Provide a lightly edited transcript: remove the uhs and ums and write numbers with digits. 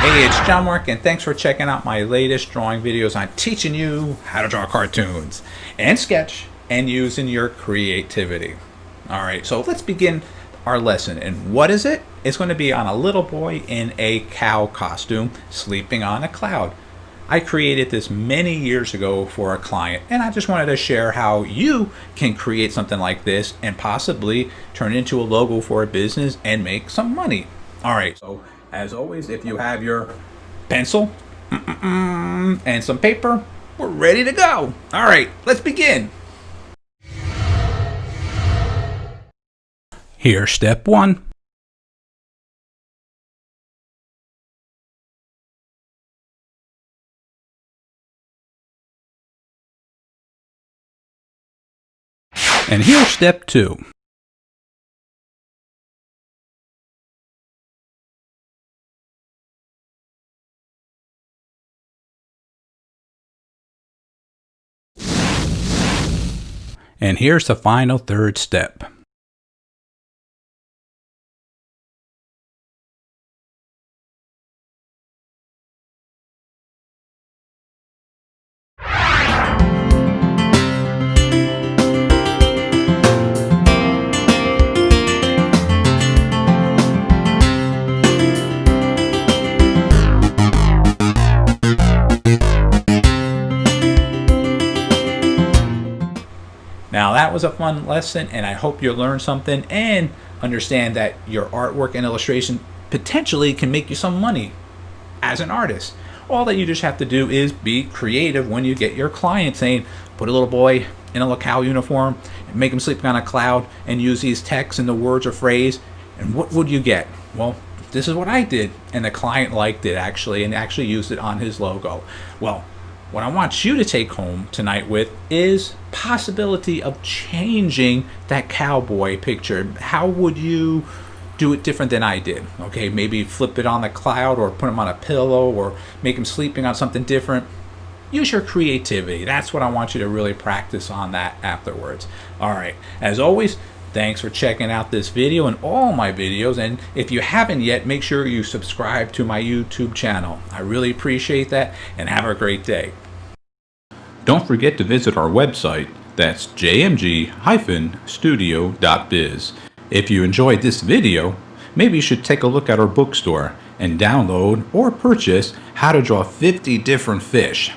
Hey, it's John-Marc, and thanks for checking out my latest drawing videos on teaching you how to draw cartoons and sketch and using your creativity. All right, so let's begin our lesson. And what is it? It's going to be on a little boy in a cow costume sleeping on a cloud. I created this many years ago for a client, and I just wanted to share how you can create something like this and possibly turn it into a logo for a business and make some money. All right, so as always, if you have your pencil and some paper, we're ready to go. All right, let's begin. Here's step one. And here's step two. And here's the final third step. Now that was a fun lesson, and I hope you learned something and understand that your artwork and illustration potentially can make you some money as an artist. All that you just have to do is be creative when you get your client saying, put a little boy in a cow uniform and make him sleep on a cloud and use these texts and the words or phrase. And what would you get? Well, this is what I did, and the client liked it actually and actually used it on his logo. Well, what I want you to take home tonight with is possibility of changing that cowboy picture. How would you do it different than I did? Okay, maybe flip it on the cloud or put him on a pillow or make him sleeping on something different. Use your creativity. That's what I want you to really practice on that afterwards. All right, as always, thanks for checking out this video and all my videos. And if you haven't yet, make sure you subscribe to my YouTube channel. I really appreciate that, and have a great day. Don't forget to visit our website. That's jmg-studio.biz. If you enjoyed this video, maybe you should take a look at our bookstore and download or purchase How to Draw 50 Different Fish.